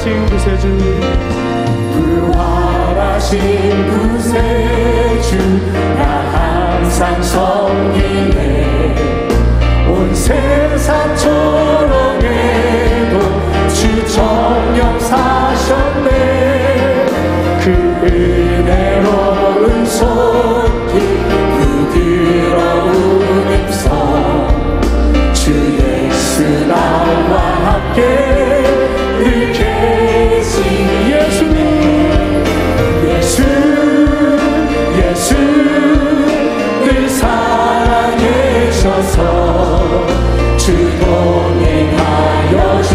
부활하신 구세주, 부활하신 구세주 나 항상 섬기네. 온 세상 초롱에도 주 정령 사셨네. 그 은혜로운 손길 부드러운 음성 주 예수 나와 함께 늘 계신 예수님, 예수 늘 살아계셔서 주 동행하여 주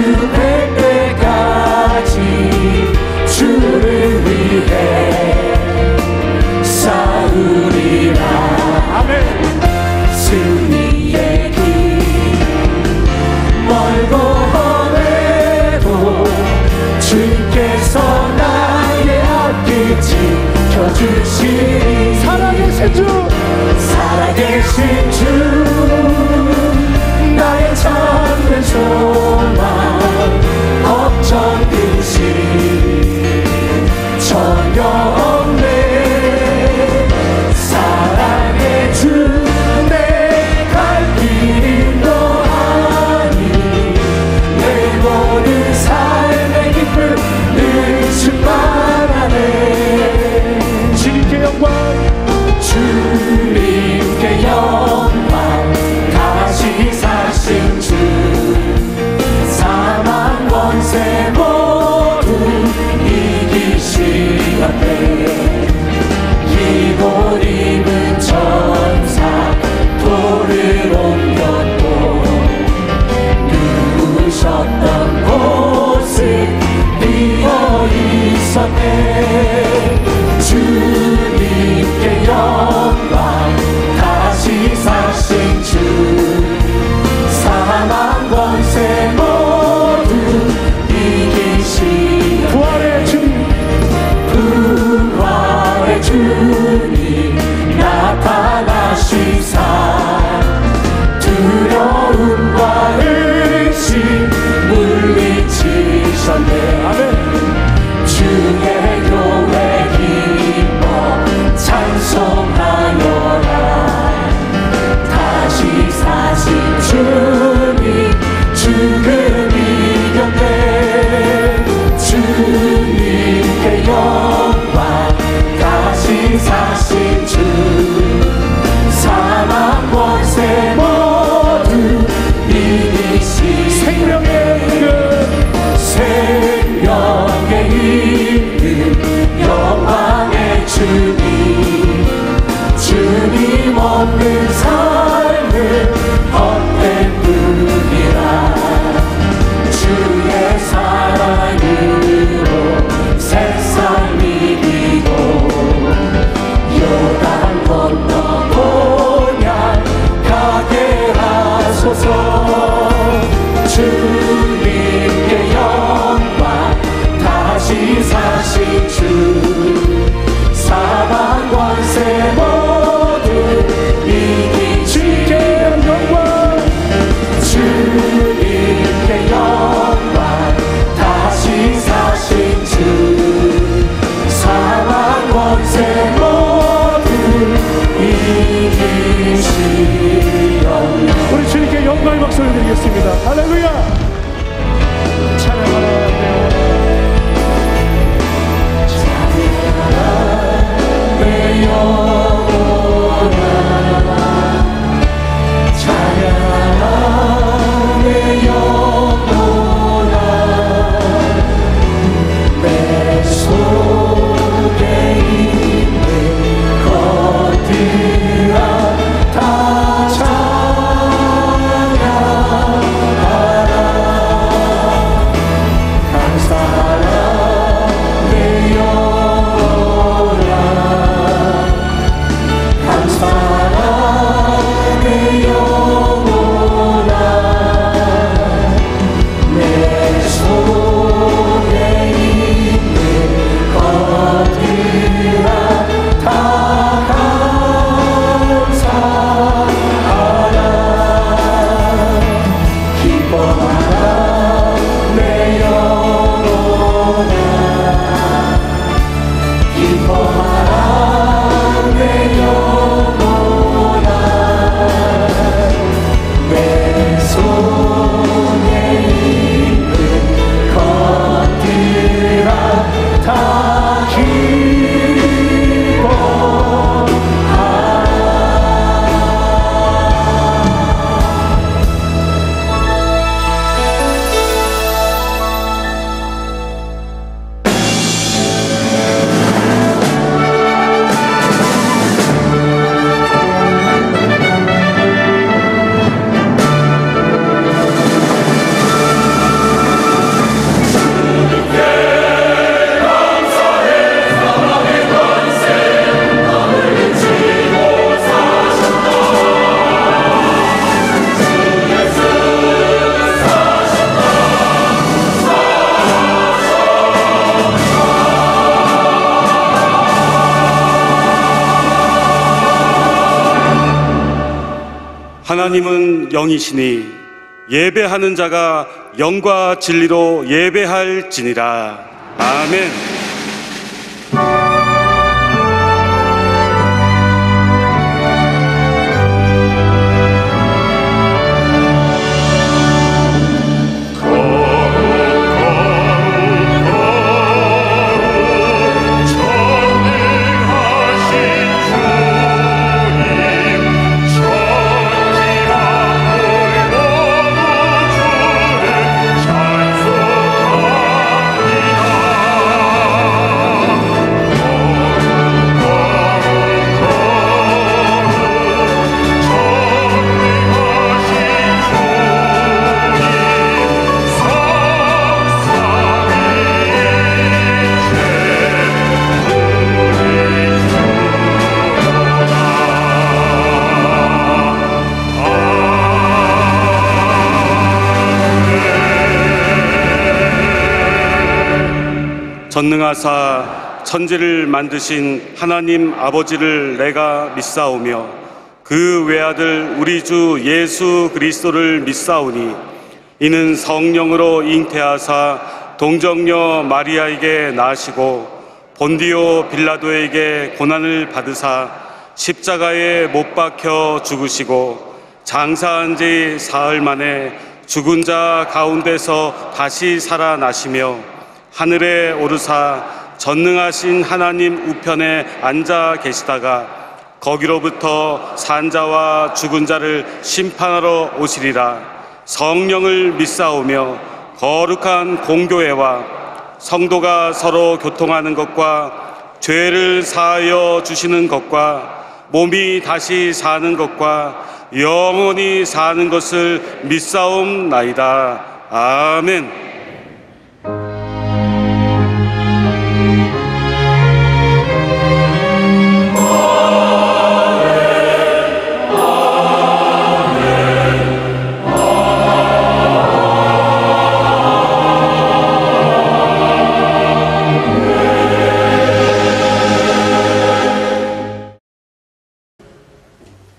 될 때까지 주를 위해 싸우리라. 아멘. 승리의 길 멀고 험해도 주께서 나의 앞길 지켜주시리. 살아계신 주, 살아계신 주, 나의 참된 소망, 걱정 근심 전혀 없네. 사랑의 주, 내 갈 길 인도하니 내 모든 삶의 기쁨 늘 충만하네. 주님께 영광, 주님께 영광. 다시 사신 주, 사망 권세 모두 이기시었네. 이곳 입은 천사 돌을 옮겼고 누우셨던 곳은 비어 있었네. 주님께 영광. 다시 사신 주, 사망 권세 모두 이기시네. 부활의 주님, 부활의 주님 나타나시사 두려움과 의심 물리치셨네. 아멘. 주의 교회 기뻐 찬송하여라. 다시 사신 주님 죽음 이겼네. 주님께 영광. 다시 사신 주, 사망 권세 모두 이기시. 생명의 이름, 생명의 이름, 영광의 주님, 주님 없는 삶은 헛된 뿐이라. 하나님은 영이시니 예배하는 자가 영과 진리로 예배할지니라. 아멘. 전능하사 천지를 만드신 하나님 아버지를 내가 믿사오며 그 외아들 우리 주 예수 그리스도를 믿사오니 이는 성령으로 잉태하사 동정녀 마리아에게 나시고 본디오 빌라도에게 고난을 받으사 십자가에 못 박혀 죽으시고 장사한 지 사흘 만에 죽은 자 가운데서 다시 살아나시며 하늘에 오르사 전능하신 하나님 우편에 앉아 계시다가 거기로부터 산자와 죽은 자를 심판하러 오시리라. 성령을 믿사오며 거룩한 공교회와 성도가 서로 교통하는 것과 죄를 사하여 주시는 것과 몸이 다시 사는 것과 영원히 사는 것을 믿사옵나이다. 아멘.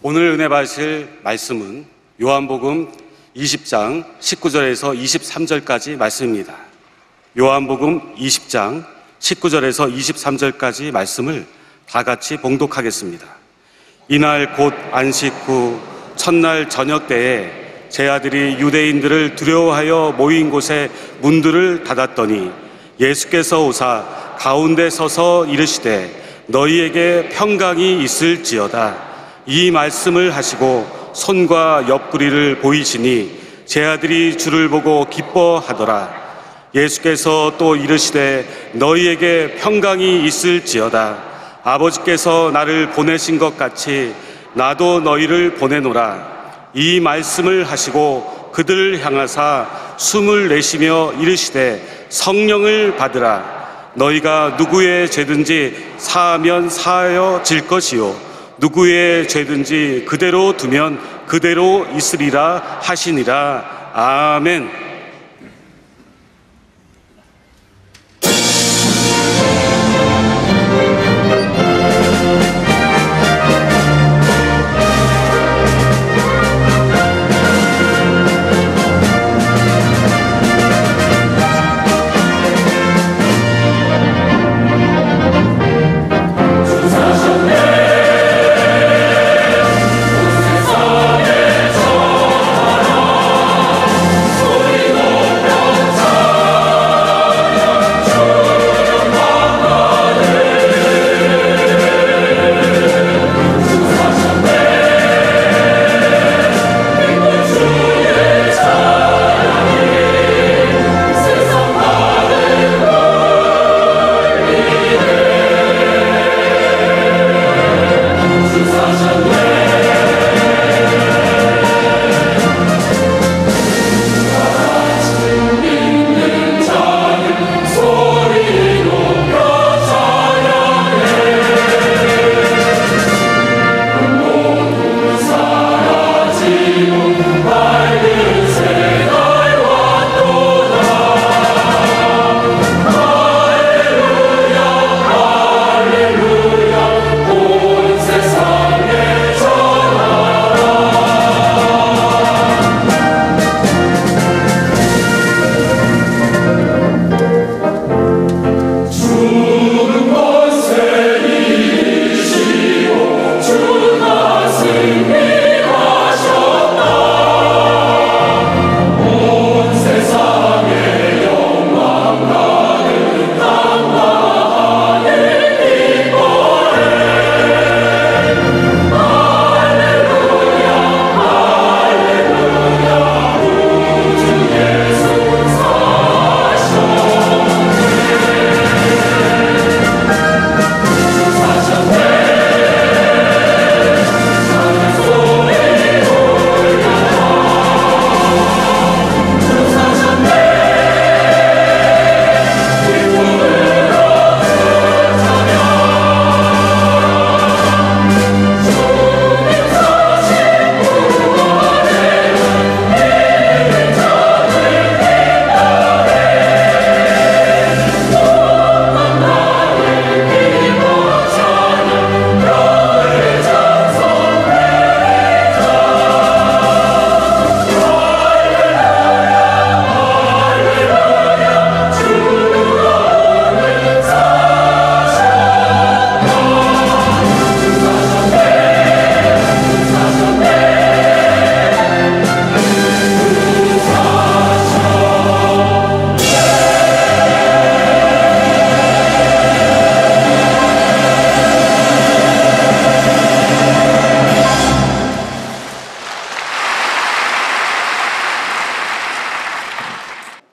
오늘 은혜 받으실 말씀은 요한복음 20장 19절에서 23절까지 말씀입니다. 요한복음 20장 19절에서 23절까지 말씀을 다 같이 봉독하겠습니다. 이날 곧 안식 후 첫날 저녁 때에 제 아들이 유대인들을 두려워하여 모인 곳에 문들을 닫았더니 예수께서 오사 가운데 서서 이르시되 너희에게 평강이 있을지어다. 이 말씀을 하시고 손과 옆구리를 보이시니 제 아들이 주를 보고 기뻐하더라. 예수께서 또 이르시되 너희에게 평강이 있을지어다. 아버지께서 나를 보내신 것 같이 나도 너희를 보내노라. 이 말씀을 하시고 그들을 향하사 숨을 내쉬며 이르시되 성령을 받으라. 너희가 누구의 죄든지 사하면 사하여질 것이요 누구의 죄든지 그대로 두면 그대로 있으리라 하시니라. 아멘. 우리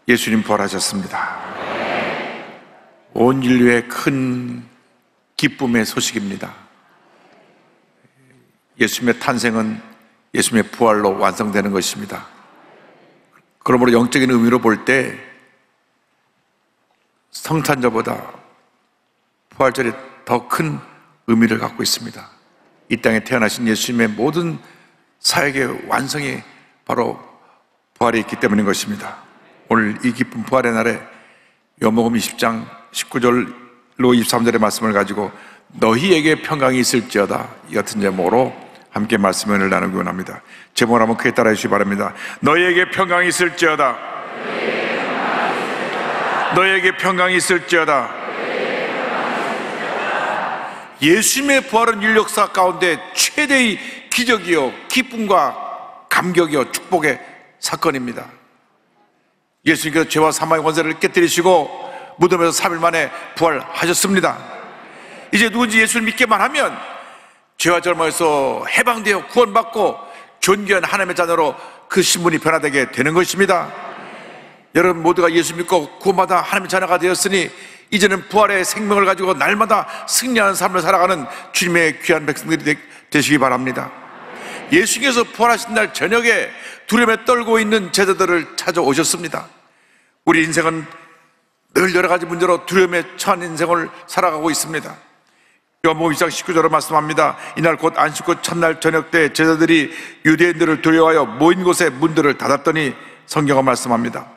예수님 부활하셨습니다. 온 인류의 큰 기쁨의 소식입니다. 예수님의 탄생은 예수님의 부활로 완성되는 것입니다. 그러므로 영적인 의미로 볼 때 성탄절보다 부활절이 더 큰 의미를 갖고 있습니다. 이 땅에 태어나신 예수님의 모든 사역의 완성이 바로 부활에 있기 때문인 것입니다. 오늘 이 기쁜 부활의 날에 요한복음 20장 19절로 23절의 말씀을 가지고 너희에게 평강이 있을지어다, 이 같은 제목으로 함께 말씀을 나누기 원합니다. 제목을 한번 크게 따라해 주시기 바랍니다. 너희에게 평강이 있을지어다. 너희에게 평강이 있을지어다. 예수님의 부활은 인류 역사 가운데 최대의 기적이요, 기쁨과 감격이요, 축복의 사건입니다. 예수님께서 죄와 사망의 권세를 깨뜨리시고 무덤에서 3일 만에 부활하셨습니다. 이제 누군지 예수를 믿기만 하면 죄와 절망에서 해방되어 구원받고 존귀한 하나님의 자녀로 그 신분이 변화되게 되는 것입니다. 여러분 모두가 예수 믿고 구원받아 하나님의 자녀가 되었으니 이제는 부활의 생명을 가지고 날마다 승리하는 삶을 살아가는 주님의 귀한 백성들이 되시기 바랍니다. 예수님께서 부활하신 날 저녁에 두려움에 떨고 있는 제자들을 찾아오셨습니다. 우리 인생은 늘 여러 가지 문제로 두려움에 처한 인생을 살아가고 있습니다. 요한복음 2장 19절로 말씀합니다. 이날 곧 안식구 첫날 저녁 때 제자들이 유대인들을 두려워하여 모인 곳에 문들을 닫았더니 성경은 말씀합니다.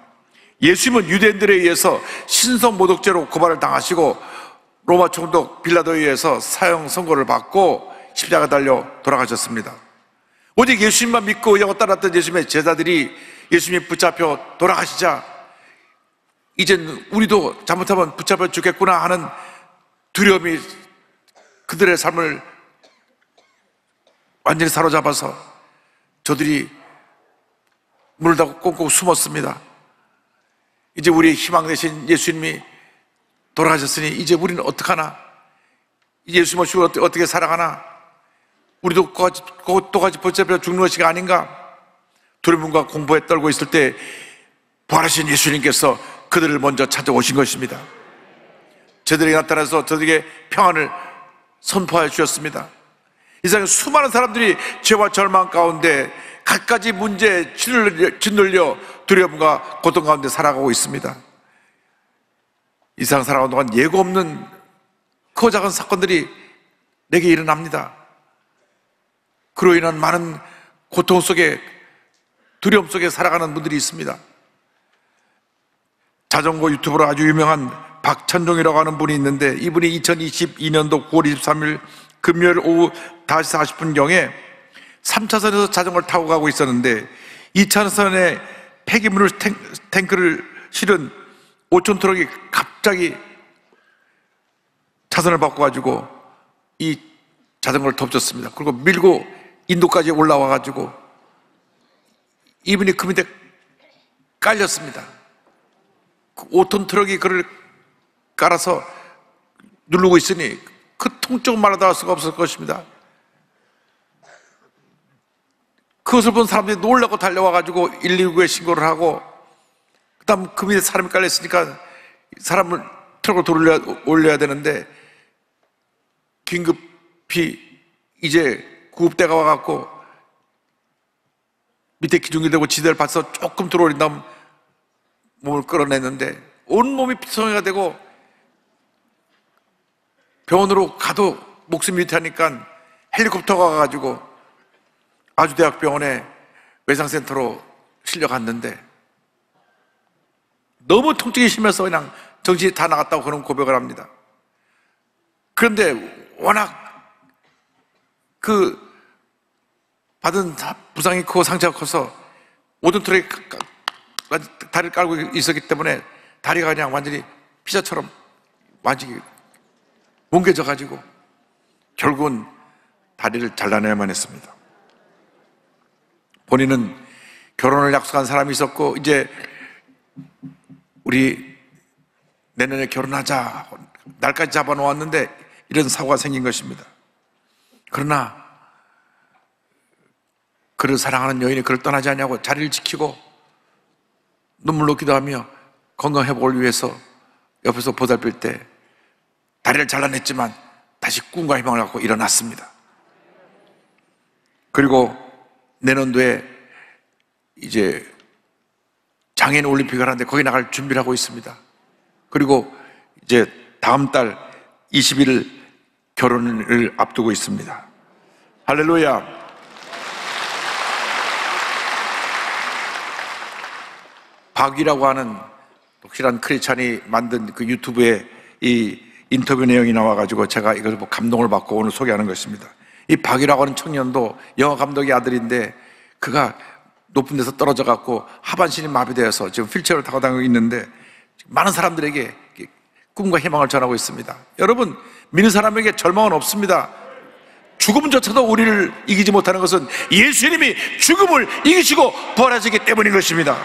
예수님은 유대인들에 의해서 신성 모독죄로 고발을 당하시고 로마 총독 빌라도에 의해서 사형 선고를 받고 십자가 달려 돌아가셨습니다. 오직 예수님만 믿고 의하고 따랐던 예수님의 제자들이 예수님이 붙잡혀 돌아가시자 이젠 우리도 잘못하면 붙잡혀 죽겠구나 하는 두려움이 그들의 삶을 완전히 사로잡아서 저들이 문을 닫고 꽁꽁 숨었습니다. 이제 우리의 희망 되신 예수님이 돌아가셨으니 이제 우리는 어떡하나? 예수님 없이 어떻게 살아가나? 우리도 똑같이 붙잡혀 죽는 것이 아닌가? 두려움과 공포에 떨고 있을 때 부활하신 예수님께서 그들을 먼저 찾아오신 것입니다. 저들에게 나타나서 저들에게 평안을 선포하여 주셨습니다. 이 세상에 수많은 사람들이 죄와 절망 가운데 갖가지 문제에 짓눌려 두려움과 고통 가운데 살아가고 있습니다. 이 세상 살아가는 동안 예고 없는 크고 작은 사건들이 내게 일어납니다. 그로 인한 많은 고통 속에 두려움 속에 살아가는 분들이 있습니다. 자전거 유튜버로 아주 유명한 박찬종이라고 하는 분이 있는데 이분이 2022년도 9월 23일 금요일 오후 5시 40분경에 3차선에서 자전거를 타고 가고 있었는데 2차선에 폐기물 탱크를 실은 5톤 트럭이 갑자기 차선을 바꿔가지고 이 자전거를 덮쳤습니다. 그리고 밀고 인도까지 올라와가지고 이분이 그 밑에 깔렸습니다. 5톤 트럭이 그를 깔아서 누르고 있으니 그 통증을 말하다 할 수가 없을 것입니다. 그것을 본 사람들이 놀라고 달려와가지고 119에 신고를 하고 그 다음 그 밑에 사람이 깔려있으니까 사람을 트럭으로 올려야 되는데 긴급히 이제 구급대가 와갖고 밑에 기둥이 되고 지대를 봐서 조금 들어올린 다음 몸을 끌어냈는데 온몸이 피성이가 되고 병원으로 가도 목숨이 위태하니까 헬리콥터가 가가지고 아주대학병원에 외상센터로 실려갔는데 너무 통증이 심해서 그냥 정신이 다 나갔다고 그런 고백을 합니다. 그런데 워낙 그 받은 부상이 크고 상처가 커서 모든 트럭에 다리를 깔고 있었기 때문에 다리가 그냥 완전히 피자처럼 완전히 뭉개져 가지고 결국은 다리를 잘라내야만 했습니다. 본인은 결혼을 약속한 사람이 있었고 이제 우리 내년에 결혼하자 날까지 잡아놓았는데 이런 사고가 생긴 것입니다. 그러나 그를 사랑하는 여인이 그를 떠나지 않냐고 자리를 지키고 눈물로 기도하며 건강 회복을 위해서 옆에서 보살필 때 다리를 잘라냈지만 다시 꿈과 희망을 갖고 일어났습니다. 그리고 내년도에 이제 장애인 올림픽을 하는데 거기 나갈 준비를 하고 있습니다. 그리고 이제 다음 달 20일 결혼을 앞두고 있습니다. 할렐루야. 박이라고 하는 독실한 크리스찬이 만든 그 유튜브에 이 인터뷰 내용이 나와가지고 제가 이걸 보고 감동을 받고 오늘 소개하는 것입니다. 이 박이라고 하는 청년도 영화 감독의 아들인데 그가 높은 데서 떨어져 갖고 하반신이 마비되어서 지금 휠체어를 타고 다니고 있는데 많은 사람들에게 꿈과 희망을 전하고 있습니다. 여러분, 믿는 사람에게 절망은 없습니다. 죽음조차도 우리를 이기지 못하는 것은 예수님이 죽음을 이기시고 부활하시기 때문인 것입니다.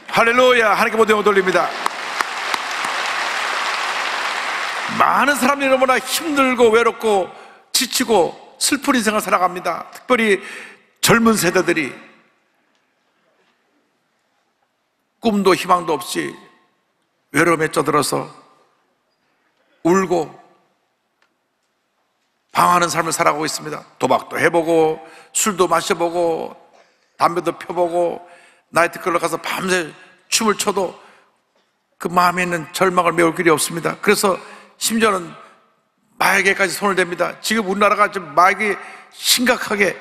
할렐루야. 하나님께 모든 영광 돌립니다. 많은 사람들이 너무나 힘들고 외롭고 지치고 슬픈 인생을 살아갑니다. 특별히 젊은 세대들이 꿈도 희망도 없이 외로움에 쩌들어서 울고 방황하는 삶을 살아가고 있습니다. 도박도 해보고 술도 마셔보고 담배도 펴보고 나이트클럽 가서 밤새 춤을 춰도 그 마음에 있는 절망을 메울 길이 없습니다. 그래서 심지어는 마약에까지 손을 댑니다. 지금 우리나라가 좀 마약이 심각하게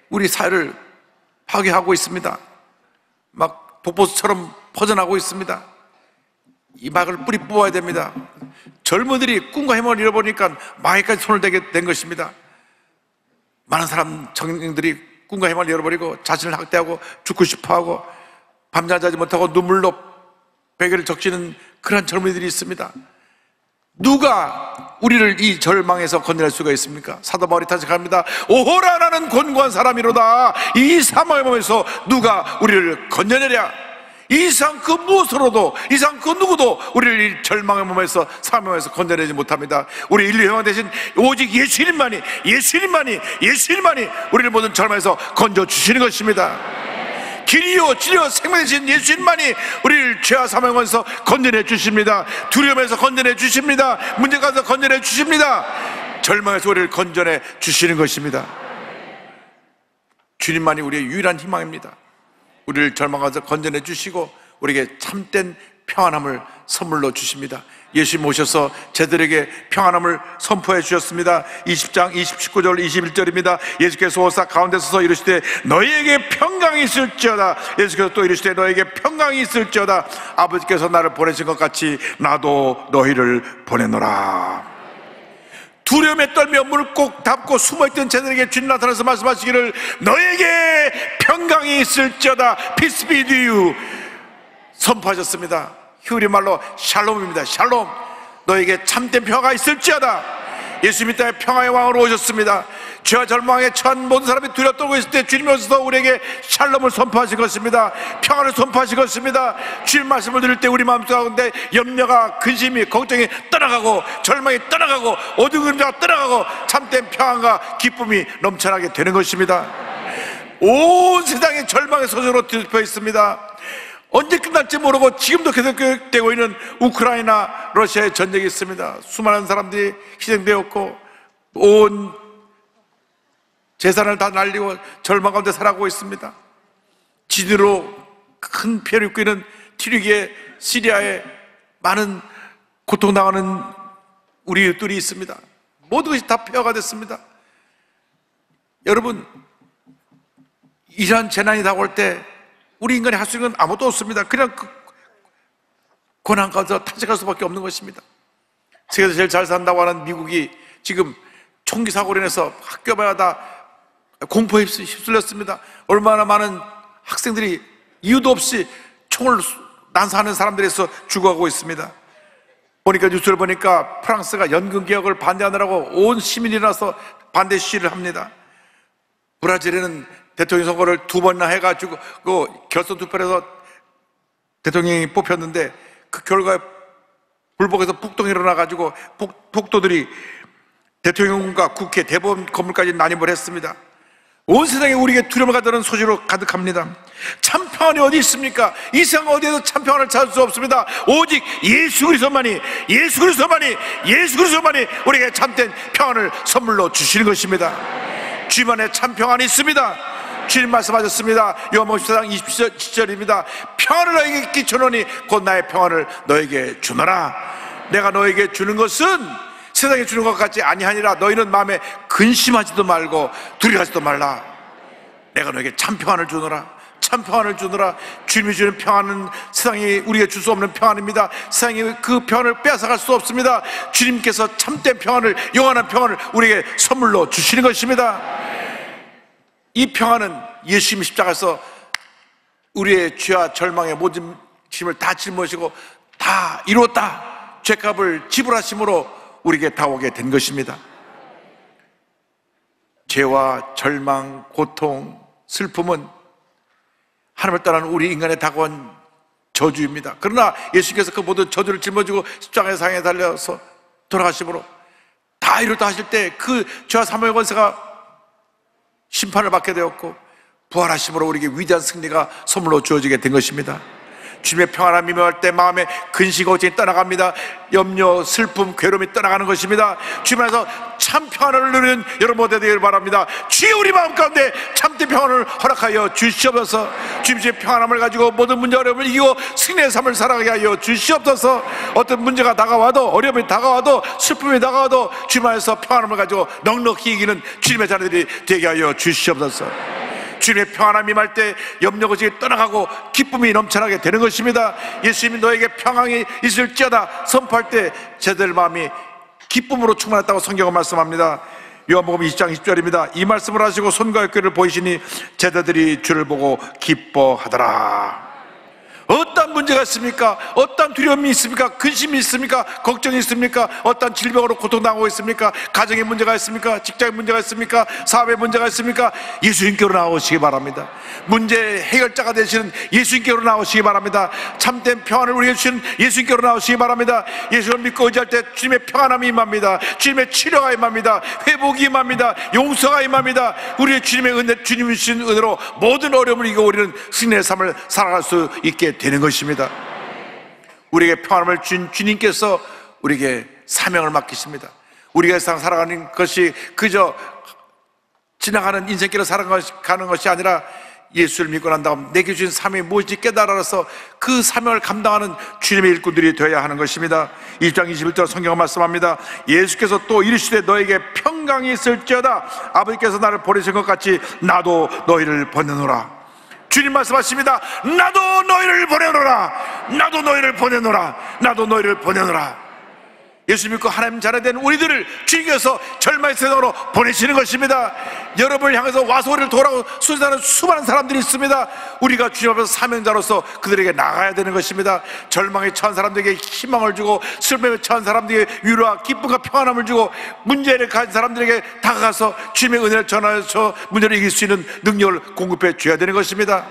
우리 사회를 파괴하고 있습니다. 막 독보수처럼 퍼져나가고 있습니다. 이 마약을 뿌리 뽑아야 됩니다. 젊은이들이 꿈과 희망을 잃어버리니까 마약까지 손을 대게 된 것입니다. 많은 청년들이 꿈과 희망을 잃어버리고 자신을 학대하고 죽고 싶어하고 밤잠 자지 못하고 눈물로 베개를 적시는 그런 젊은이들이 있습니다. 누가 우리를 이 절망에서 건져낼 수가 있습니까? 사도 바울이 탄식합니다. 오호라 나는 곤고한 사람이로다. 이 사망의 몸에서 누가 우리를 건져내랴. 이상 그 무엇으로도 이상 그 누구도 우리를 이 절망의 몸에서 사망의 몸에서 건져내지 못합니다. 우리 인류 영광 대신 오직 예수님만이 우리를 모든 절망에서 건져주시는 것입니다. 길이요 진리요 생명 되신 예수님만이 우리를 죄와 사망의 몸에서 건져내 주십니다. 두려움에서 건져내 주십니다. 문제가서 건져내 주십니다. 절망에서 우리를 건져내 주시는 것입니다. 주님만이 우리의 유일한 희망입니다. 우리를 절망에서 건져내 주시고 우리에게 참된 평안함을 선물로 주십니다. 예수님 오셔서 저들에게 평안함을 선포해 주셨습니다. 20장 19절 21절입니다. 예수께서 오사 가운데 서서 이르시되 너희에게 평강이 있을지어다. 예수께서 또 이르시되 너희에게 평강이 있을지어다. 아버지께서 나를 보내신 것 같이 나도 너희를 보내노라. 두려움에 떨며 문을 꼭 닫고 숨어있던 자들에게 주님 나타나서 말씀하시기를 너에게 평강이 있을지어다. Peace be to you. 선포하셨습니다. 히브리 말로 샬롬입니다. 샬롬. 너에게 참된 평화가 있을지어다. 예수님이 땅에 평화의 왕으로 오셨습니다. 죄와 절망에 처한 모든 사람이 두려워 떨고 있을 때 주님이 오셔서 우리에게 샬롬을 선포하신 것입니다. 평화를 선포하신 것입니다. 주님 말씀을 들을 때 우리 마음속 가운데 염려가 근심이 걱정이 떠나가고 절망이 떠나가고 어두운 그림자가 떠나가고 참된 평안과 기쁨이 넘쳐나게 되는 것입니다. 온 세상에 절망의 소전으로 뒤덮여 있습니다. 언제 끝날지 모르고 지금도 계속되고 있는 우크라이나 러시아의 전쟁이 있습니다. 수많은 사람들이 희생되었고 온 재산을 다 날리고 절망 가운데 살아가고 있습니다. 지대로 큰 피해를 입고 있는 튀르기에 시리아에 많은 고통당하는 우리 이웃들이 있습니다. 모든 것이 다 폐허가 됐습니다. 여러분, 이러한 재난이 다가올 때 우리 인간이 할 수 있는 건 아무것도 없습니다. 그냥 고난 가운데서 탄식할 수밖에 없는 것입니다. 세계에서 제일 잘 산다고 하는 미국이 지금 총기 사고로 인해서 학교마다 공포에 휩쓸렸습니다. 얼마나 많은 학생들이 이유도 없이 총을 난사하는 사람들에서 죽어가고 있습니다. 보니까 뉴스를 보니까 프랑스가 연금개혁을 반대하느라고 온 시민이 일어나서 반대 시위를 합니다. 브라질에는 대통령 선거를 2번이나 해가지고 그 결선 투표를 해서 대통령이 뽑혔는데 그 결과에 불복해서 폭동이 일어나가지고 폭도들이 대통령과 국회 대법원 건물까지 난입을 했습니다. 온 세상에 우리에게 두려움을 가져는 소식으로 가득합니다. 참 평안이 어디 있습니까? 이 세상 어디에도 참 평안을 찾을 수 없습니다. 오직 예수 그리스도만이 우리에게 참된 평안을 선물로 주시는 것입니다. 주님 안에 참 평안이 있습니다. 주님 말씀하셨습니다. 요한복음 14장 27절입니다. 평안을 너에게 끼쳐놓으니 곧 나의 평안을 너에게 주노라. 내가 너에게 주는 것은 세상에 주는 것 같지 아니하니라. 너희는 마음에 근심하지도 말고 두려워하지도 말라. 내가 너에게 참 평안을 주노라. 참 평안을 주노라. 주님이 주는 평안은 세상이 우리에게 줄 수 없는 평안입니다. 세상이 그 평안을 빼앗아갈 수 없습니다. 주님께서 참된 평안을, 영원한 평안을 우리에게 선물로 주시는 것입니다. 이 평안은 예수님이 십자가에서 우리의 죄와 절망의 모든 짐을 다 짊어지고 다 이루었다, 죄값을 지불하심으로 우리에게 다오게 된 것입니다. 죄와 절망, 고통, 슬픔은 하나님을 떠나는 우리 인간에 다가온 저주입니다. 그러나 예수님께서 그 모든 저주를 짊어지고 십자가의 상에 달려서 돌아가심으로 다 이루었다 하실 때 그 죄와 사망의 권세가 심판을 받게 되었고 부활하심으로 우리에게 위대한 승리가 선물로 주어지게 된 것입니다. 주님의 평안을 미묘할 때 마음의 근심, 걱정이 떠나갑니다. 염려, 슬픔, 괴로움이 떠나가는 것입니다. 주님 안에서 참 평안을 누리는 여러분 모두 되기를 바랍니다. 주여 우리 마음 가운데 참된 평안을 허락하여 주시옵소서. 주님의 평안함을 가지고 모든 문제 어려움을 이기고 승리의 삶을 살아가게 하여 주시옵소서. 어떤 문제가 다가와도, 어려움이 다가와도, 슬픔이 다가와도 주님 안에서 평안함을 가지고 넉넉히 이기는 주님의 자녀들이 되게 하여 주시옵소서. 주님의 평안함이 임할 때 염려고지가 떠나가고 기쁨이 넘쳐나게 되는 것입니다. 예수님이 너에게 평안이 있을지어다 선포할 때 제자들 마음이 기쁨으로 충만했다고 성경은 말씀합니다. 요한복음 20장 20절입니다. 이 말씀을 하시고 손과 어깨를 보이시니 제자들이 주를 보고 기뻐하더라. 어떤 문제가 있습니까? 어떤 두려움이 있습니까? 근심이 있습니까? 걱정이 있습니까? 어떤 질병으로 고통당하고 있습니까? 가정에 문제가 있습니까? 직장에 문제가 있습니까? 사업에 문제가 있습니까? 예수님께로 나오시기 바랍니다. 문제 해결자가 되시는 예수님께로 나오시기 바랍니다. 참된 평안을 우리에게 주시는 예수님께로 나오시기 바랍니다. 예수를 믿고 의지할 때 주님의 평안함이 임합니다. 주님의 치료가 임합니다. 회복이 임합니다. 용서가 임합니다. 우리의 주님의 은혜, 주님이 주신 은혜로 모든 어려움을 이기고 우리는 승리의 삶을 살아갈 수 있게 되는 것입니다. 우리에게 평안을 준 주님께서 우리에게 사명을 맡기십니다. 우리가 세상 살아가는 것이 그저 지나가는 인생길을 살아가는 것이 아니라 예수를 믿고 난 다음 내게 주신 사명이 무엇인지 깨달아서 그 사명을 감당하는 주님의 일꾼들이 되어야 하는 것입니다. 1장 21절 성경은 말씀합니다. 예수께서 또 이르시되 너에게 평강이 있을지어다. 아버지께서 나를 보내신 것 같이 나도 너희를 보내노라. 주님 말씀하십니다. 나도 너희를 보내노라. 나도 너희를 보내노라. 나도 너희를 보내노라. 예수 믿고 하나님 자녀된 우리들을 주님께서 절망의 세상으로 보내시는 것입니다. 여러분을 향해서 와서 우리를 도라고 순산하는 수많은 사람들이 있습니다. 우리가 주님 앞에서 사명자로서 그들에게 나가야 되는 것입니다. 절망에 처한 사람들에게 희망을 주고 슬픔에 처한 사람들에게 위로와 기쁨과 평안함을 주고 문제를 가진 사람들에게 다가가서 주님의 은혜를 전하여서 문제를 이길 수 있는 능력을 공급해 줘야 되는 것입니다.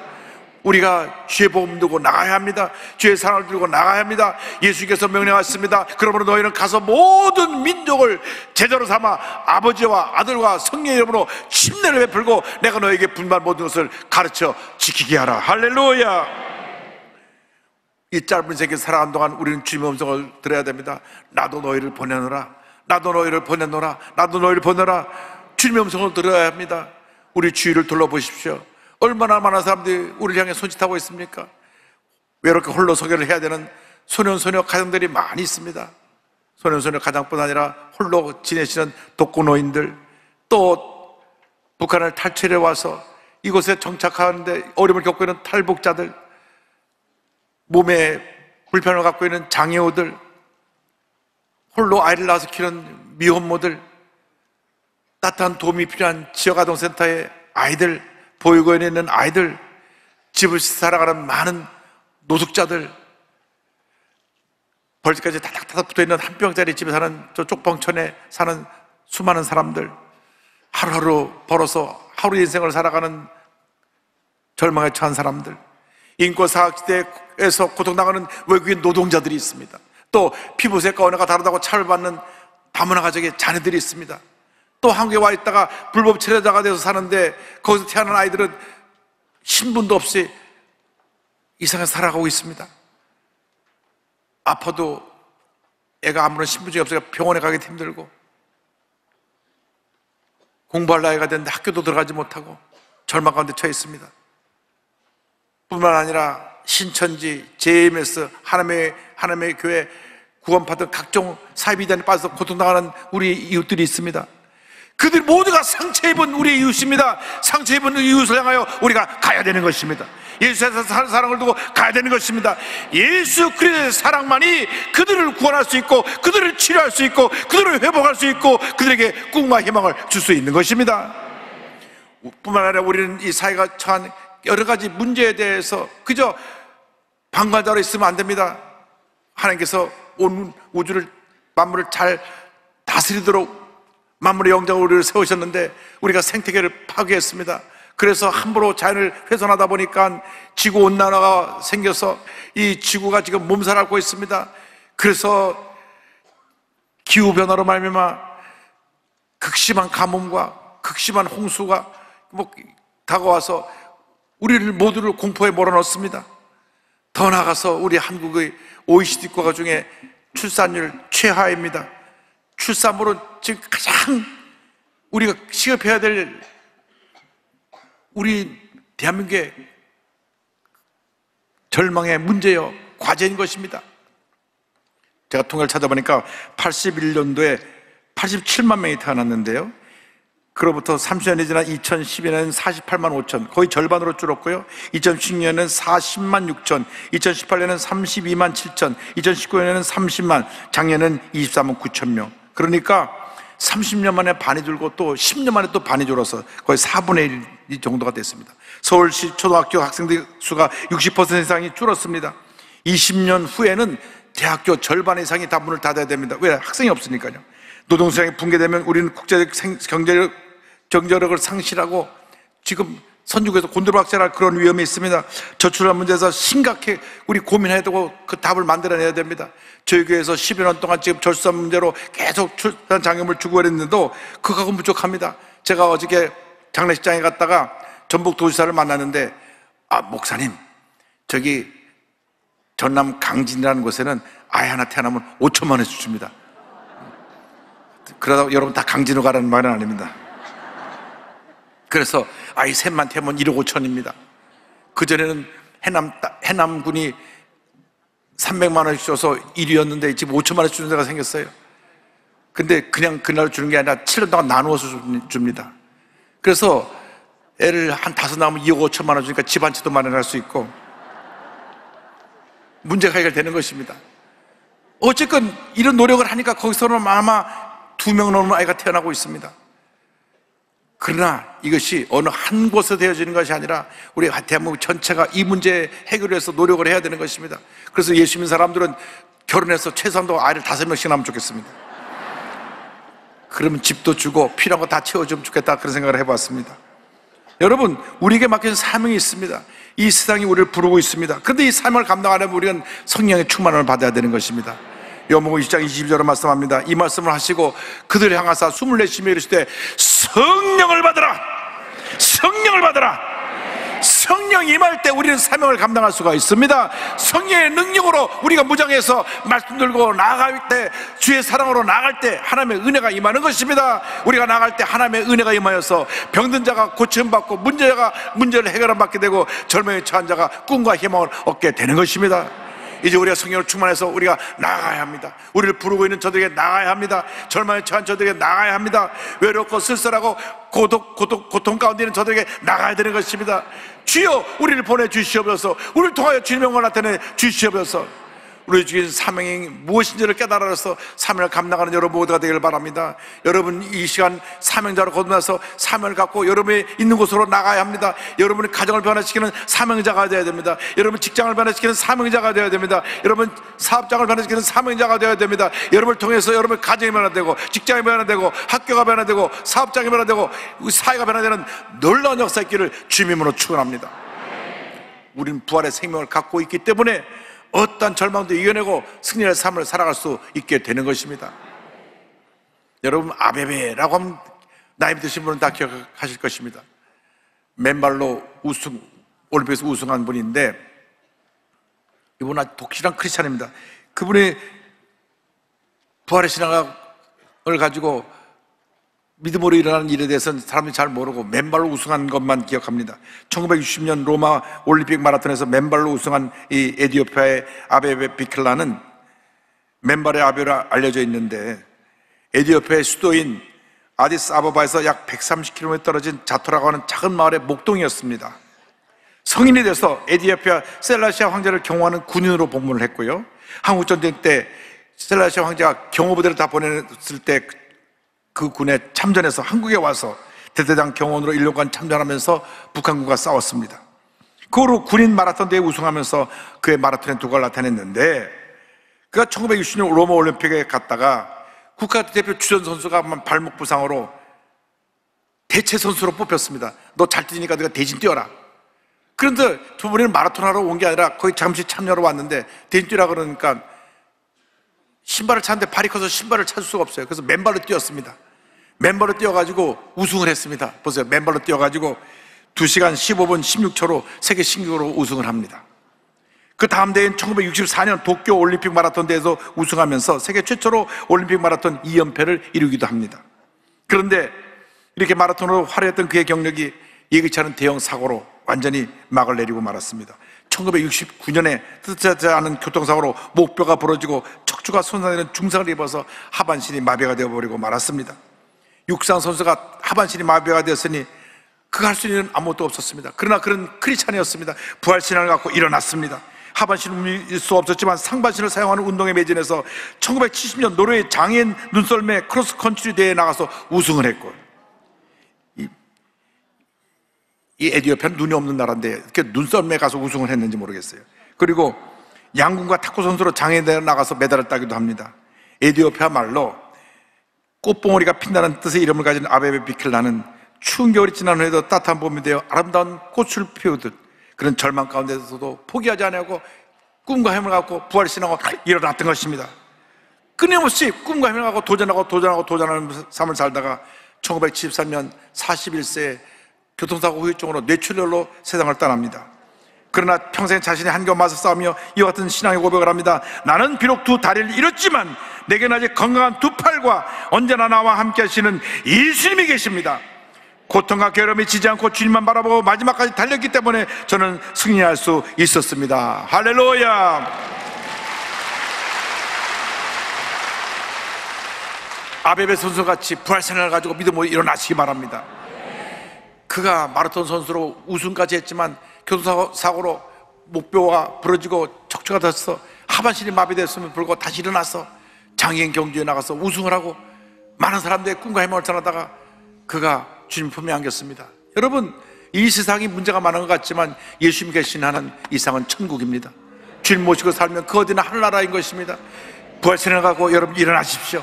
우리가 주의 복음 들고 나가야 합니다. 주의 사랑을 들고 나가야 합니다. 예수께서 명령하셨습니다. 그러므로 너희는 가서 모든 민족을 제자로 삼아 아버지와 아들과 성령의 이름으로 침례를 베풀고 내가 너에게 분반 모든 것을 가르쳐 지키게 하라. 할렐루야. 이 짧은 세계 살아가는 동안 우리는 주님의 음성을 들어야 됩니다. 나도 너희를 보내노라. 나도 너희를 보내노라. 나도 너희를 보내라. 주님의 음성을 들어야 합니다. 우리 주위를 둘러보십시오. 얼마나 많은 사람들이 우리를 향해 손짓하고 있습니까? 외롭게 홀로 소개를 해야 되는 소년소녀 가정들이 많이 있습니다. 소년소녀 가정뿐 아니라 홀로 지내시는 독거노인들, 또 북한을 탈출해 와서 이곳에 정착하는데 어려움을 겪고 있는 탈북자들, 몸에 불편을 갖고 있는 장애우들, 홀로 아이를 낳아서 키우는 미혼모들, 따뜻한 도움이 필요한 지역아동센터의 아이들, 보육원에 있는 아이들, 집을 살아가는 많은 노숙자들, 벌집까지 다닥다닥 붙어있는 한 평짜리 집에 사는 저 쪽방촌에 사는 수많은 사람들, 하루하루 벌어서 하루 인생을 살아가는 절망에 처한 사람들, 인권사학시대에서 고통당하는 외국인 노동자들이 있습니다. 또 피부색과 언어가 다르다고 차별받는 다문화 가족의 자녀들이 있습니다. 또 한국에 와 있다가 불법 체류자가 돼서 사는데 거기서 태어난 아이들은 신분도 없이 이상하게 살아가고 있습니다. 아파도 애가 아무런 신분증이 없으니까 병원에 가기도 힘들고, 공부할 나이가 됐는데 학교도 들어가지 못하고 절망 가운데 처해 있습니다. 뿐만 아니라 신천지, JMS, 하나님의 교회 구원받은 각종 사이비단에 빠져서 고통당하는 우리 이웃들이 있습니다. 그들 모두가 상처 입은 우리의 이웃입니다. 상처 입은 이웃을 향하여 우리가 가야 되는 것입니다. 예수에서 사랑을 두고 가야 되는 것입니다. 예수 그리스도의 사랑만이 그들을 구원할 수 있고, 그들을 치료할 수 있고, 그들을 회복할 수 있고, 그들에게 꿈과 희망을 줄 수 있는 것입니다. 뿐만 아니라 우리는 이 사회가 처한 여러 가지 문제에 대해서 그저 방관자로 있으면 안 됩니다. 하나님께서 온 우주를, 만물을 잘 다스리도록 만물의 영장으로 우리를 세우셨는데 우리가 생태계를 파괴했습니다. 그래서 함부로 자연을 훼손하다 보니까 지구온난화가 생겨서 이 지구가 지금 몸살하고 있습니다. 그래서 기후변화로 말미암아 극심한 가뭄과 극심한 홍수가 다가와서 우리를 모두를 공포에 몰아넣습니다. 더 나아가서 우리 한국의 OECD 국가 중에 출산율 최하입니다. 출산으로 지금 가장 우리가 시급해야 될 우리 대한민국의 절망의 문제요, 과제인 것입니다. 제가 통계를 찾아보니까 81년도에 87만 명이 태어났는데요, 그로부터 30년이 지난 2012년에는 48만 5천, 거의 절반으로 줄었고요. 2016년에는 40만 6천, 2018년에는 32만 7천, 2019년에는 30만, 작년에는 24만 9천 명. 그러니까 30년 만에 반이 줄고 또 10년 만에 또 반이 줄어서 거의 4분의 1 정도가 됐습니다. 서울시 초등학교 학생들 수가 60% 이상이 줄었습니다. 20년 후에는 대학교 절반 이상이 다 문을 닫아야 됩니다. 왜? 학생이 없으니까요. 노동시장이 붕괴되면 우리는 국제적 경제력을 상실하고 지금 선진국에서 곤두박질할 그런 위험이 있습니다. 저출산 문제에서 심각하게 우리 고민해야 되고 그 답을 만들어내야 됩니다. 저희 교회에서 10여 년 동안 지금 저출산 문제로 계속 출산 장애물 주고 그랬는데도 그거하고 부족합니다. 제가 어저께 장례식장에 갔다가 전북 도지사를 만났는데, 목사님, 저기 전남 강진이라는 곳에는 아이 하나 태어나면 5천만 원씩 줍니다. 그러다 여러분 다 강진으로 가라는 말은 아닙니다. 그래서 아이 셋만 태우면 1억 5천입니다. 그전에는 해남군이 300만 원씩 줘서 1위였는데 지금 5천만 원씩 주는 데가 생겼어요. 근데 그냥 그날 주는 게 아니라 7년 동안 나누어서 줍니다. 그래서 애를 한 5 낳으면 2억 5천만 원 주니까 집 한 채도 마련할 수 있고 문제가 해결되는 것입니다. 어쨌건 이런 노력을 하니까 거기서는 아마 2명 넘는 아이가 태어나고 있습니다. 그러나 이것이 어느 한 곳에 되어지는 것이 아니라 우리 대한민국 전체가 이 문제 해결을 위해서 노력을 해야 되는 것입니다. 그래서 예수 믿는 사람들은 결혼해서 최소한도 아이를 5명씩 낳으면 좋겠습니다. 그러면 집도 주고 필요한 거 다 채워주면 좋겠다, 그런 생각을 해봤습니다. 여러분, 우리에게 맡겨진 사명이 있습니다. 이 세상이 우리를 부르고 있습니다. 그런데 이 사명을 감당하려면 우리는 성령의 충만함을 받아야 되는 것입니다. 요한복음 20장 22절로 말씀합니다. 이 말씀을 하시고 그들을 향하사 숨을 내쉬며 이르시되 성령을 받으라, 성령을 받으라. 성령이 임할 때 우리는 사명을 감당할 수가 있습니다. 성령의 능력으로 우리가 무장해서 말씀 들고 나아갈 때, 주의 사랑으로 나아갈 때 하나님의 은혜가 임하는 것입니다. 우리가 나아갈 때 하나님의 은혜가 임하여서 병든 자가 고침받고 문제를 해결받게 되고 절망에 처한 자가 꿈과 희망을 얻게 되는 것입니다. 이제 우리가 성령을 충만해서 우리가 나아가야 합니다. 우리를 부르고 있는 저들에게 나아가야 합니다. 절망에 처한 저들에게 나아가야 합니다. 외롭고 쓸쓸하고 고통 가운데 있는 저들에게 나가야 되는 것입니다. 주여, 우리를 보내주시옵소서. 우리를 통하여 주님의 영광을 나타내 주시옵소서. 우리 주신 사명이 무엇인지를 깨달아서 사명을 감당하는 여러분 모두가 되기를 바랍니다. 여러분, 이 시간 사명자로 거듭나서 사명을 갖고 여러분이 있는 곳으로 나가야 합니다. 여러분의 가정을 변화시키는 사명자가 되어야 됩니다. 여러분 직장을 변화시키는 사명자가 되어야 됩니다. 여러분 사업장을 변화시키는 사명자가 되어야 됩니다. 여러분을 통해서 여러분의 가정이 변화되고, 직장이 변화되고, 학교가 변화되고, 사업장이 변화되고, 사회가 변화되는 놀라운 역사 있기를 주님으로 축원합니다. 우리는 부활의 생명을 갖고 있기 때문에 어떠한 절망도 이겨내고 승리의 삶을 살아갈 수 있게 되는 것입니다. 여러분, 아베베라고 하면 나이 드신 분은 다 기억하실 것입니다. 맨발로 올림픽에서 우승한 분인데, 이분은 아주 독실한 크리스찬입니다. 그분이 부활의 신앙을 가지고 믿음으로 일어나는 일에 대해서는 사람들이 잘 모르고 맨발로 우승한 것만 기억합니다. 1960년 로마 올림픽 마라톤에서 맨발로 우승한 이 에티오피아의 아베베 비켈라는 맨발의 아베로 알려져 있는데, 에티오피아의 수도인 아디스 아바바에서 약 130km 떨어진 자토라고 하는 작은 마을의 목동이었습니다. 성인이 돼서 에티오피아 셀라시아 황제를 경호하는 군인으로 복무를 했고요, 한국전쟁 때 셀라시아 황제가 경호부대를 다 보냈을 때 그 군에 참전해서 한국에 와서 대대장 경호원으로 1년간 참전하면서 북한군과 싸웠습니다. 그 후로 군인 마라톤 대회에 우승하면서 그의 마라톤의 두각을 나타냈는데, 그가 1960년 로마 올림픽에 갔다가 국가대표 주전 선수가 발목 부상으로 대체 선수로 뽑혔습니다. 너 잘 뛰니까 네가 대신 뛰어라. 그런데 두 분이 마라톤 하러 온 게 아니라 거기 잠시 참여하러 왔는데 대신 뛰라 그러니까 신발을 찾는데 발이 커서 신발을 찾을 수가 없어요. 그래서 맨발로 뛰었습니다. 맨발로 뛰어가지고 우승을 했습니다. 보세요. 맨발로 뛰어가지고 2시간 15분 16초로 세계 신기록으로 우승을 합니다. 그 다음 대회인 1964년 도쿄 올림픽 마라톤 대회에서 우승하면서 세계 최초로 올림픽 마라톤 2연패를 이루기도 합니다. 그런데 이렇게 마라톤으로 화려했던 그의 경력이 예기치 않은 대형 사고로 완전히 막을 내리고 말았습니다. 1969년에 뜻하지 않은 교통사고로 목뼈가 부러지고 척추가 손상되는 중상을 입어서 하반신이 마비가 되어버리고 말았습니다. 육상 선수가 하반신이 마비가 되었으니 그가 할 수 있는 아무것도 없었습니다. 그러나 그런 크리스찬이었습니다. 부활신앙을 갖고 일어났습니다. 하반신은 움직일 수 없었지만 상반신을 사용하는 운동에 매진해서 1970년 노르웨이 장애인 눈썰매 크로스컨트리 대회에 나가서 우승을 했고, 이 에티오피아는 눈이 없는 나라인데 이렇게 눈썰매에 가서 우승을 했는지 모르겠어요. 그리고 양궁과 탁구 선수로 장애인대회에 나가서 메달을 따기도 합니다. 에티오피아 말로 꽃봉오리가 핀다는 뜻의 이름을 가진 아베베 비켈라는 추운 겨울이 지난 후에도 따뜻한 봄이 되어 아름다운 꽃을 피우듯 그런 절망 가운데서도 포기하지 않고 꿈과 힘을 갖고 부활신앙으로 일어났던 것입니다. 끊임없이 꿈과 힘을 갖고 도전하는 삶을 살다가 1973년 41세에 교통사고 후유증으로 뇌출혈로 세상을 떠납니다. 그러나 평생 자신의 한계와 맞서 싸우며 이와 같은 신앙의 고백을 합니다. 나는 비록 두 다리를 잃었지만 내게는 아직 건강한 두 팔과 언제나 나와 함께 하시는 예수님이 계십니다. 고통과 괴로움이 지지 않고 주님만 바라보고 마지막까지 달렸기 때문에 저는 승리할 수 있었습니다. 할렐루야. 아베베 선수같이 부활신앙을 가지고 믿음으로 일어나시기 바랍니다. 그가 마라톤 선수로 우승까지 했지만 교통사고로 목뼈가 부러지고 척추가 닿아서 하반신이 마비됐음에도 불구하고 다시 일어나서 장애인 경주에 나가서 우승을 하고 많은 사람들의 꿈과 희망을 전하다가 그가 주님 품에 안겼습니다. 여러분, 이 세상이 문제가 많은 것 같지만 예수님 계신 하는 이 세상은 천국입니다. 주님 모시고 살면 그 어디나 하늘나라인 것입니다. 부활신앙을 갖고 여러분 일어나십시오.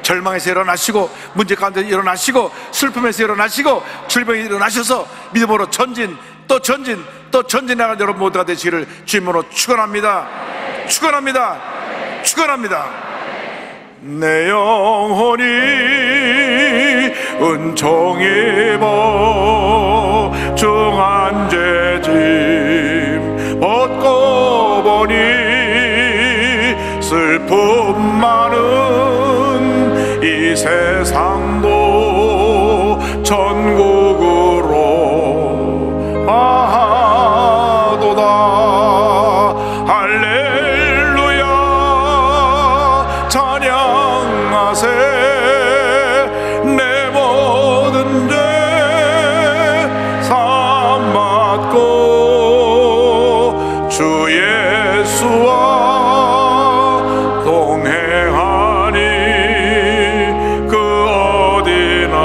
절망에서 일어나시고 문제 가운데 일어나시고 슬픔에서 일어나시고 질병에 일어나셔서 믿음으로 전진 또 전진 또 전진나가는 여러분 모두가 되시기를 주님으로 축원합니다. 축원합니다. 축원합니다. 내 영혼이 은총이 보증한 죄짐 벗고 보니 슬픔 많은 이 세상도 천국으로 가도다. 할렐루야 찬양하세. 내 모든 죄 사함받고 주 예수와 동행하니 그 어디나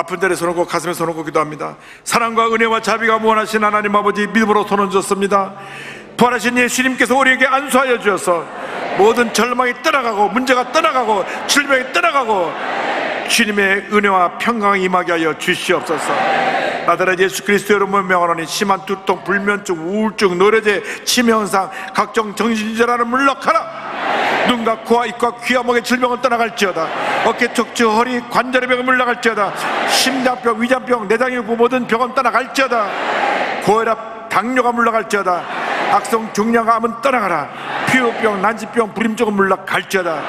아픈 자리에 손 얹고 가슴에 손 얹고 기도합니다. 사랑과 은혜와 자비가 무한하신 하나님 아버지, 믿음으로 손 얹었습니다. 부활하신 예수님께서 우리에게 안수하여 주셔서 모든 절망이 떠나가고 문제가 떠나가고 질병이 떠나가고 주님의 은혜와 평강이 임하게 하여 주시옵소서. 나더러 예수 그리스도 여러분을 명하노니 심한 두통, 불면증, 우울증, 노래제, 치명상, 각종 정신질환을 물러가라. 눈과 코와 입과 귀와 목의 질병은 떠나갈지어다. 어깨, 척추, 허리, 관절의 병은 물러갈지어다. 심장병, 위장병, 내장혈구 모든 병은 떠나갈지어다. 고혈압, 당뇨가 물러갈지어다. 악성 중량암은 떠나가라. 피부병, 난치병, 불임증은 물러갈지어다.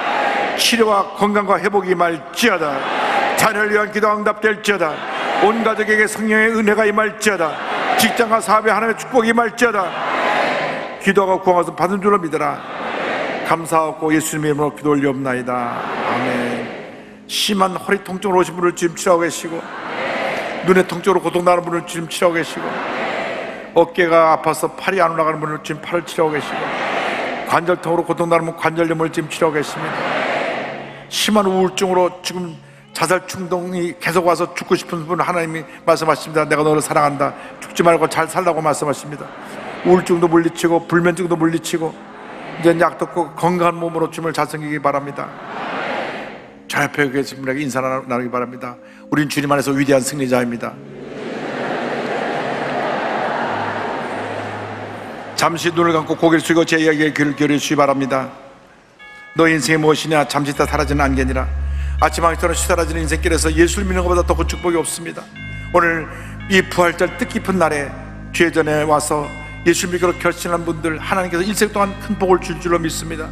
치료와 건강과 회복이 임할지어다. 자녀를 위한 기도 응답될지어다. 온 가족에게 성령의 은혜가 임할지어다. 직장과 사업에 하나님의 축복이 임할지어다. 기도하고 구한 것은 받은 줄로 믿어라. 감사하고 예수님의 이름으로 기도 올리옵나이다. 아멘. 심한 허리 통증으로 오신 분을 지금 치료하고 계시고, 눈의 통증으로 고통나는 분을 지금 치료하고 계시고, 어깨가 아파서 팔이 안 올라가는 분을 지금 팔을 치료하고 계시고, 관절통으로 고통나는 분 관절염을 지금 치료하고 계십니다. 심한 우울증으로 지금 자살 충동이 계속 와서 죽고 싶은 분은 하나님이 말씀하십니다. 내가 너를 사랑한다. 죽지 말고 잘 살라고 말씀하십니다. 우울증도 물리치고 불면증도 물리치고 이제 약 듣고 건강한 몸으로 주님을 잘 섬기기 바랍니다. 저 옆에 계신 분에게 인사 나누기 바랍니다. 우린 주님 안에서 위대한 승리자입니다. 잠시 눈을 감고 고개를 숙이고 제 이야기에 귀를 기울여 주시기 바랍니다. 너 인생이 무엇이냐? 잠시 있다 사라지는 안개니라. 아침 방식처럼 사라지는 인생길에서 예수를 믿는 것보다 더 큰 축복이 없습니다. 오늘 이 부활절 뜻깊은 날에 주의 전에 와서 예수 믿기로 결심한 분들, 하나님께서 일생 동안 큰 복을 줄 줄로 믿습니다.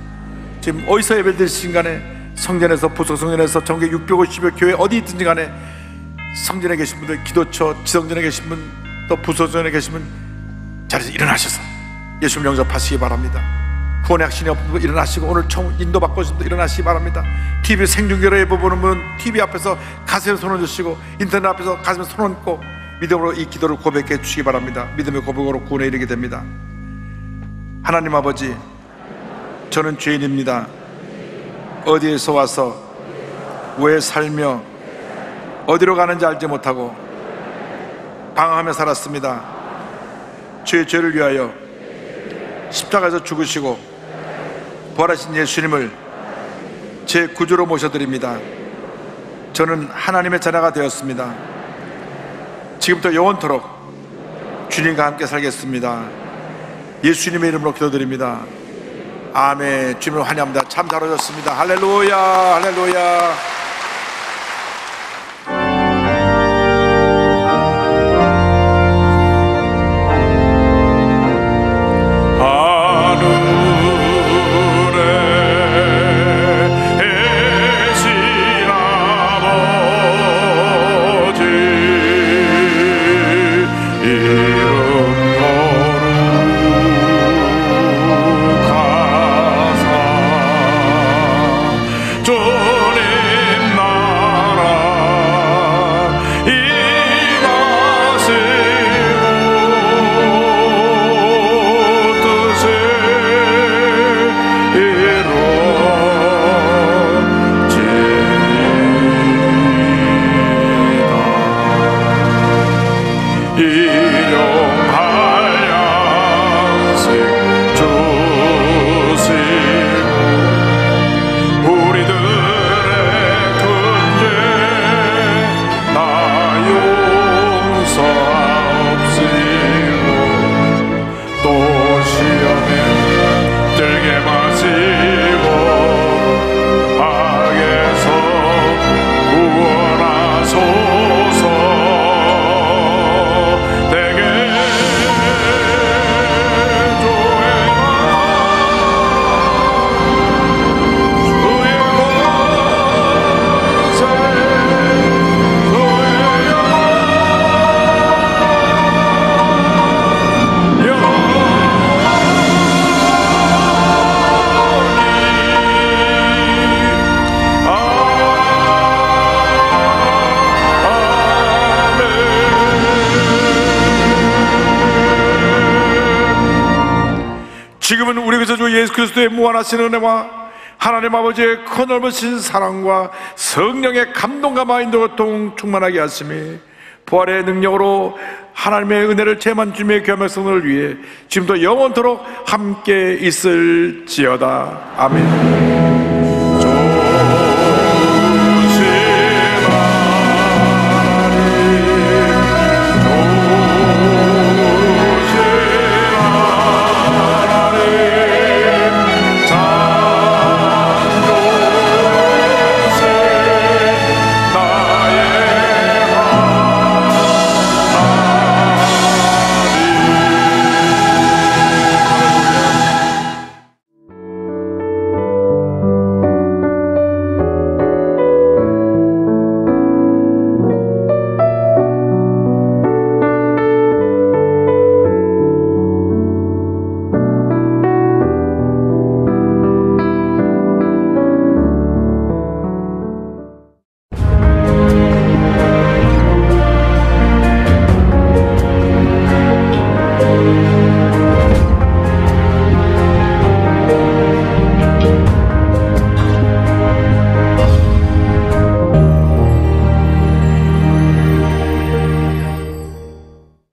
지금 어디서 예배드리신 간에, 성전에서, 부속성전에서, 전국 650여 교회 어디 있든지 간에 성전에 계신 분들, 기도처, 지성전에 계신 분, 또 부속성전에 계신 분 자리에서 일어나셔서 예수 영접하시기 바랍니다. 구원의 확신이 없는 분 일어나시고, 오늘 처음 인도받고 싶은 분 일어나시기 바랍니다. TV 생중계로 예배 보는 분은 TV 앞에서 가슴에 손 얹으시고, 인터넷 앞에서 가슴에 손 얹고 믿음으로 이 기도를 고백해 주시기 바랍니다. 믿음의 고백으로 구원에 이르게 됩니다. 하나님 아버지, 저는 죄인입니다. 어디에서 와서 왜 살며 어디로 가는지 알지 못하고 방황하며 살았습니다. 주의 죄를 위하여 십자가에서 죽으시고 부활하신 예수님을 제 구주로 모셔드립니다. 저는 하나님의 자녀가 되었습니다. 지금부터 영원토록 주님과 함께 살겠습니다. 예수님의 이름으로 기도드립니다. 아멘. 주님을 환영합니다. 참 잘 오셨습니다. 할렐루야, 할렐루야. 지금은 우리 구주 예수 그리스도의 무한하신 은혜와 하나님 아버지의 크넓으신 사랑과 성령의 감동과 마인드가 충만하게 하시며 부활의 능력으로 하나님의 은혜를 체험한 주님의 귀한 성을 위해 지금도 영원토록 함께 있을지어다. 아멘.